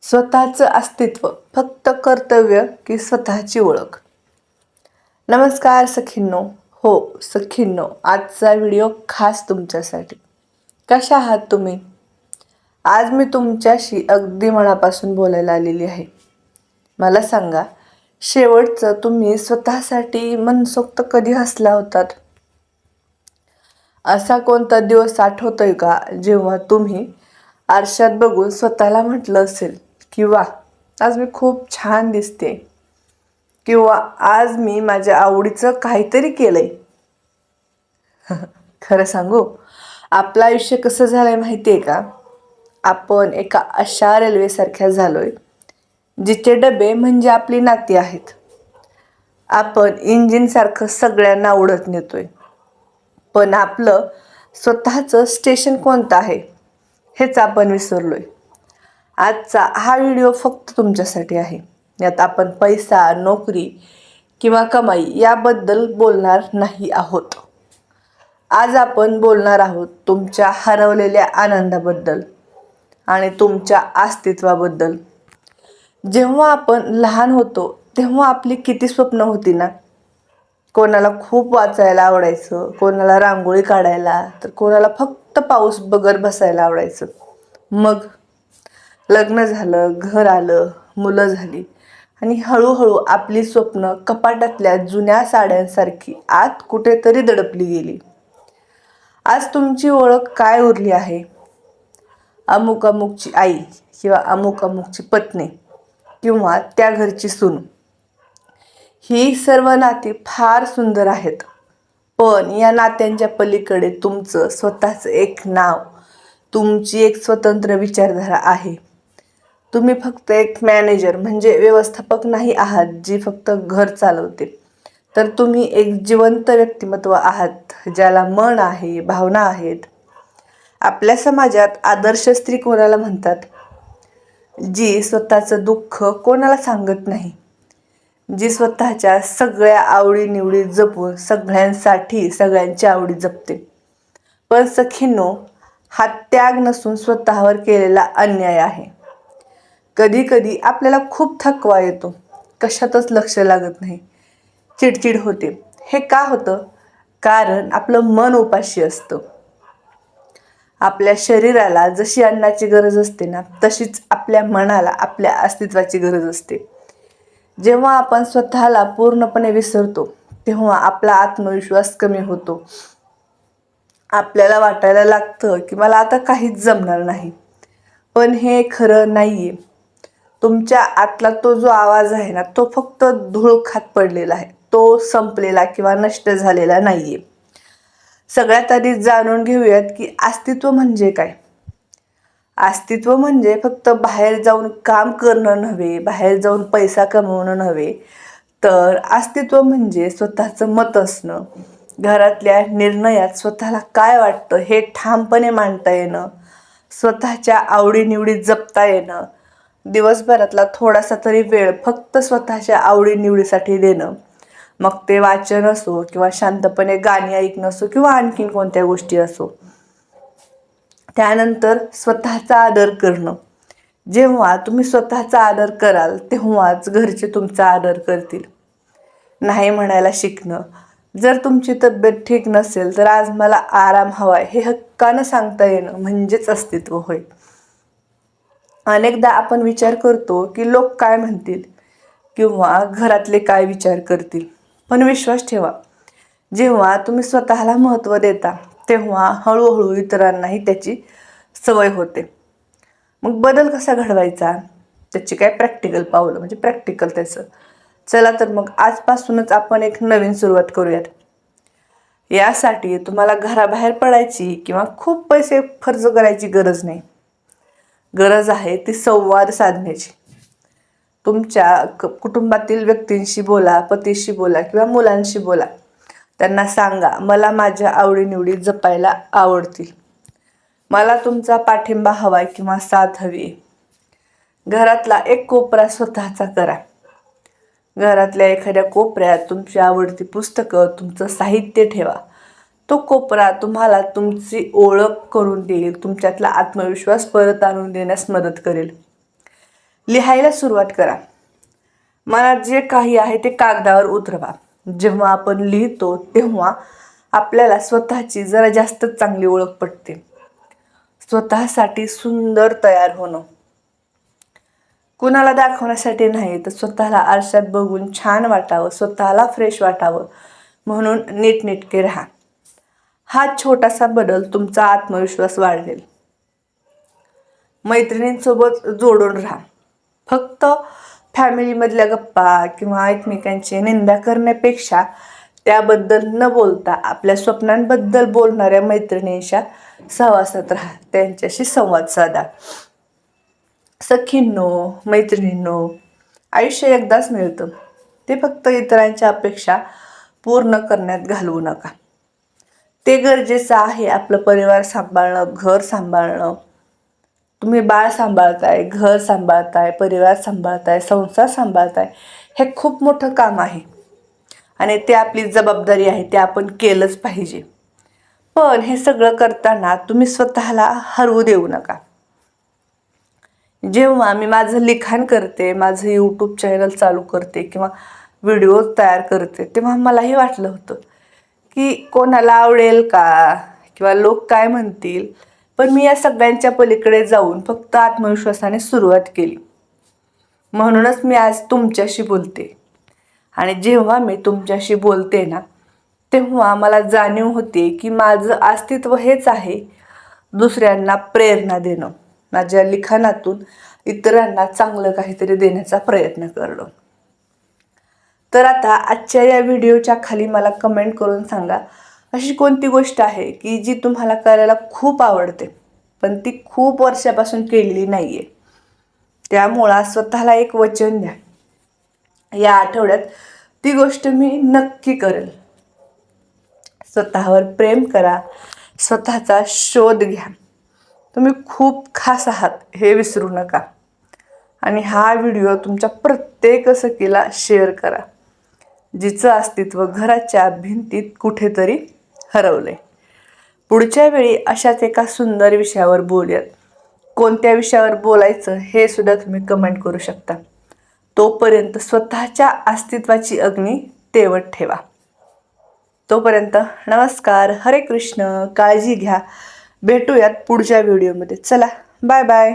स्वतःचं अस्तित्व फक्त कर्तव्य की स्वतःची ओळख. नमस्कार सखींनो. हो सखींनो, आजचा व्हिडिओ खास तुमच्यासाठी. कशा आहात तुम्ही? आज मी तुमच्याशी अगदी मनापासून बोलायला आलेली आहे. मला सांगा, शेवटचं तुम्ही स्वतःसाठी मनसोक्त कधी हसला होतात? असा कोणता दिवस आठवतोय का जेव्हा तुम्ही आरशात बघून स्वतःला म्हटलं असेल किंवा आज मी खूप छान दिसते किंवा आज मी माझ्या आवडीचं काहीतरी केलंय? खरं सांगू, आपलं आयुष्य कसं झालंय माहिती आहे का? आपण एका अशा रेल्वेसारख्या झालोय जिचे डबे म्हणजे आपली नाती आहेत. आपण इंजिनसारखं सगळ्यांना उडत नेतोय, पण आपलं स्वतःचं स्टेशन कोणतं आहे हेच आपण विसरलोय. आजचा हा व्हिडिओ फक्त तुमच्यासाठी आहे. यात आपण पैसा, नोकरी किंवा कमाई याबद्दल बोलणार नाही आहोत. आज आपण बोलणार आहोत तुमच्या हरवलेल्या आनंदाबद्दल आणि तुमच्या अस्तित्वाबद्दल. जेव्हा आपण लहान होतो तेव्हा आपली किती स्वप्न होती ना. कोणाला खूप वाचायला आवडायचं, कोणाला रांगोळी काढायला, तर कोणाला फक्त पाऊस बघत बसायला आवडायचं. मग लग्न झालं, घर आलं, मुलं झाली आणि हळूहळू आपली स्वप्न कपाटातल्या जुन्या साड्यांसारखी आत कुठेतरी दडपली गेली. आज तुमची ओळख काय उरली आहे? अमुक अमुकची आई किंवा अमुक अमुकची पत्नी किंवा त्या घरची सून. ही सर्व नाती फार सुंदर आहेत, पण या नात्यांच्या पलीकडे तुमचं स्वतःचं एक नाव, तुमची एक स्वतंत्र विचारधारा आहे. तुम्ही फक्त एक मॅनेजर म्हणजे व्यवस्थापक नाही आहात जी फक्त घर चालवते, तर तुम्ही एक जिवंत व्यक्तिमत्व आहात ज्याला मन आहे, भावना आहेत. आपल्या समाजात आदर्श स्त्री कोणाला म्हणतात? जी स्वतःचं दुःख कोणाला सांगत नाही, जी स्वतःच्या सगळ्या आवडीनिवडी जपून सगळ्यांसाठी सगळ्यांच्या आवडी जपते. पण सखींनो, हा त्याग नसून स्वतःवर केलेला अन्याय आहे. कधी कधी आपल्याला खूप थकवा येतो, कशातच लक्ष लागत नाही, चिडचिड होते. हे का होतं? कारण आपलं मन उपाशी असतं. आपल्या शरीराला जशी अन्नाची गरज असते ना, तशीच आपल्या मनाला आपल्या अस्तित्वाची गरज असते. जेव्हा आपण स्वतःला पूर्णपणे विसरतो तेव्हा आपला आत्मविश्वास कमी होतो. आपल्याला वाटायला लागतं की मला आता काहीच जमणार नाही. पण हे खरं नाहीये. तुमच्या आतला तो जो आवाज आहे ना, तो फक्त धूळ खात पडलेला आहे. तो संपलेला किंवा नष्ट झालेला नाहीये. सगळ्यात आधी जाणून घेऊयात की अस्तित्व म्हणजे काय. अस्तित्व म्हणजे फक्त बाहेर जाऊन काम करणं नव्हे, बाहेर जाऊन पैसा कमवणं नव्हे, तर अस्तित्व म्हणजे स्वतःचं मत असणं, घरातल्या निर्णयात स्वतःला काय वाटतं हे ठामपणे मांडता येणं, स्वतःच्या आवडीनिवडी जपता येणं, दिवसभरातला थोडासा तरी वेळ फक्त स्वतःच्या आवडीनिवडीसाठी देणं. मग ते वाचन असो किंवा शांतपणे गाणी ऐकणं असो किंवा आणखीन कोणत्या गोष्टी असो. त्यानंतर स्वतःचा आदर करणं. जेव्हा तुम्ही स्वतःचा आदर कराल तेव्हाच घरचे तुमचा आदर करतील. नाही म्हणायला शिकणं. जर तुमची तब्येत ठीक नसेल तर आज मला आराम हवाय हे हक्कानं सांगता येणं म्हणजेच अस्तित्व होय. अनेकदा आपण विचार करतो की लोक काय म्हणतील किंवा घरातले काय विचार करतील. पण विश्वास ठेवा, जेव्हा तुम्ही स्वतःला महत्त्व देता तेव्हा हळूहळू इतरांनाही त्याची सवय होते. मग बदल कसा घडवायचा? त्याची काय प्रॅक्टिकल पावलं म्हणजे प्रॅक्टिकल त्याचं. चला तर मग आजपासूनच आपण एक नवीन सुरुवात करूयात. यासाठी तुम्हाला घराबाहेर पडायची किंवा खूप पैसे खर्च करायची गरज नाही. गरज आहे ती संवाद साधण्याची. तुमच्या कुटुंबातील व्यक्तींशी बोला, पतीशी बोला किंवा मुलांशी बोला. त्यांना सांगा, मला माझ्या आवडीनिवडी जपायला आवडतील, मला तुमचा पाठिंबा हवाय किंवा साथ हवी. घरातला एक कोपरा स्वतःचा करा. घरातल्या एखाद्या कोपऱ्यात तुमची आवडती पुस्तकं, तुमचं साहित्य ठेवा. तो कोपरा तुम्हाला तुमची ओळख करून देईल, तुमच्यातला आत्मविश्वास परत आणून देण्यास मदत करेल. लिहायला सुरुवात करा. मनात जे काही आहे ते कागदावर उतरवा. जेव्हा आपण लिहितो तेव्हा आपल्याला स्वतःची जरा जास्तच चांगली ओळख पडते. स्वतःसाठी सुंदर तयार होणं, कुणाला दाखवण्यासाठी नाही तर स्वतःला आरशात बघून छान वाटावं, स्वतःला फ्रेश वाटावं म्हणून नीटनेटके राहा. हा छोटासा बदल तुमचा आत्मविश्वास वाढवेल. मैत्रिणींसोबत जोडून राहा. फक्त फॅमिलीमधल्या गप्पा किंवा एकमेकांची निंदा करण्यापेक्षा त्याबद्दल न बोलता आपल्या स्वप्नांबद्दल बोलणाऱ्या मैत्रिणींच्या सहवासात राहा, त्यांच्याशी संवाद साधा. सखींनो, मैत्रिणींनो, आयुष्य एकदाच मिळतं, ते फक्त इतरांच्या अपेक्षा पूर्ण करण्यात घालवू नका. ते गरजेचं आहे. आपलं परिवार सांभाळणं, घर सांभाळणं. तुम्ही बाळ सांभाळताय, घर सांभाळताय, परिवार सांभाळताय, संसार सांभाळताय, हे खूप मोठं काम आहे आणि ते आपली जबाबदारी आहे, ते आपण केलंच पाहिजे. पण हे सगळं करताना तुम्ही स्वतःला हरवू देऊ नका. जेव्हा मी माझं लिखाण करते, माझं यूट्यूब चॅनल चालू करते किंवा व्हिडिओ तयार करते, तेव्हा मलाही वाटलं होतं की कोणाला आवडेल का किंवा लोक काय म्हणतील. पण मी या सगळ्यांच्या पलीकडे जाऊन फक्त आत्मविश्वासाने सुरुवात केली. म्हणूनच मी आज तुमच्याशी बोलते. आणि जेव्हा मी तुमच्याशी बोलते ना, तेव्हा मला जाणीव होते की माझं अस्तित्व हेच आहे, दुसऱ्यांना प्रेरणा देणं, माझ्या लिखाणातून इतरांना चांगलं काहीतरी देण्याचा प्रयत्न करणं. तर आता आजच्या या व्हिडिओच्या खाली मला कमेंट करून सांगा, अशी कोणती गोष्ट आहे की जी तुम्हाला करायला खूप आवडते पण ती खूप वर्षापासून केलेली नाही आहे. त्यामुळं स्वतःला एक वचन द्या, या आठवड्यात ती गोष्ट मी नक्की करेल. स्वतःवर प्रेम करा, स्वतःचा शोध घ्या. तुम्ही खूप खास आहात हे विसरू नका. आणि हा व्हिडिओ तुमच्या प्रत्येक सखीला शेअर करा, जिचं अस्तित्व घराच्या भिंतीत कुठेतरी हरवलंय. पुढच्या वेळी अशाच एका सुंदर विषयावर बोलूयात. कोणत्या विषयावर बोलायचं हे सुद्धा तुम्ही कमेंट करू शकता. तोपर्यंत स्वतःच्या अस्तित्वाची अग्नी तेवत ठेवा. तोपर्यंत नमस्कार, हरे कृष्ण, काळजी घ्या. भेटूयात पुढच्या व्हिडिओमध्ये. चला, बाय बाय.